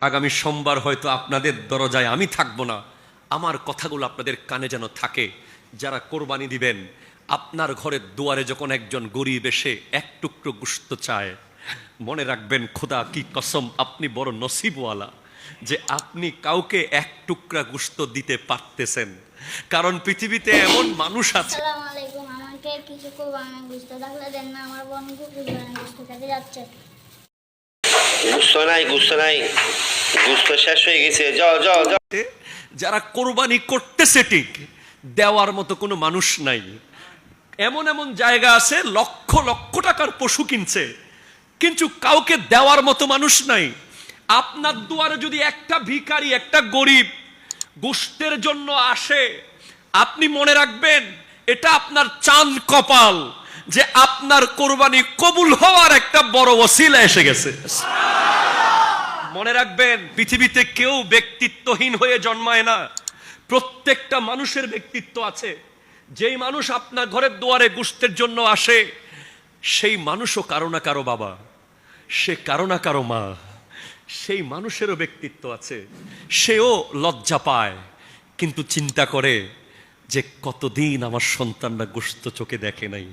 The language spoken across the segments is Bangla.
আগামী সোমবার হয়তো আপনাদের দরজায় আমি থাকবো না, আমার কথাগুলো আপনাদের কানে যেন থাকে। যারা কোরবানি দিবেন, আপনার ঘরের দুয়ারে যখন একজন গরিব এসে এক টুকরো গোশত চায়, মনে রাখবেন খোদা কি কসম, আপনি বড় নসিবওয়ালা যে আপনি কাউকে এক টুকরা গোশত দিতে পারতেছেন। কারণ পৃথিবীতে এমন মানুষ আছে। আসসালামু আলাইকুম, আমাকে কিছু কোরবানি গোশত থাকলে দেন না, আমার বোন কোরবানি গোশত খেতে যাচ্ছে। গুস্ত নাই, গুস্ত শেষ হয়ে গেছে, যাও যাও যাও। যারা কোরবানি করতেছে ঠিক, দেওয়ার মতো কোনো মানুষ নাই। এমন এমন জায়গা আছে লক্ষ লক্ষ টাকার পশু কিনছে, কিন্তু কাউকে দেওয়ার মতো মানুষ নাই। আপনার দুয়ারে যদি একটা ভিখারি, একটা গরিব গোশতের জন্য আসে, আপনি মনে রাখবেন এটা আপনার চাঁদ কপাল যে আপনার কোরবানি কবুল হওয়ার একটা বড় ওসিলা এসে গেছে। মনে রাখবেন পৃথিবীতে কেউ ব্যক্তিত্বহীন হয়ে জন্মায় না, প্রত্যেকটা মানুষের ব্যক্তিত্ব আছে। যেই মানুষ আপনার ঘরের দুয়ারে গোশতের জন্য আসে, সেই মানুষও কারো না কারো বাবা, সে কারো না কারো মা, সেই মানুষেরও ব্যক্তিত্ব আছে। সেও লজ্জা পায়, কিন্তু চিন্তা করে যে কতদিন আমার সন্তানরা গোশত চোখে দেখে নাই,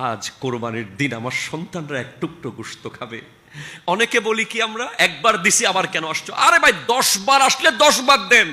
আজ কোরবানির দিন আমার সন্তানরা এক টুকরো গোশত খাবে। অনেকে বলি কি আমরা একবার দিছি আবার কেন আসছো? আরে ভাই 10 বার আসলে 10 বার দেন।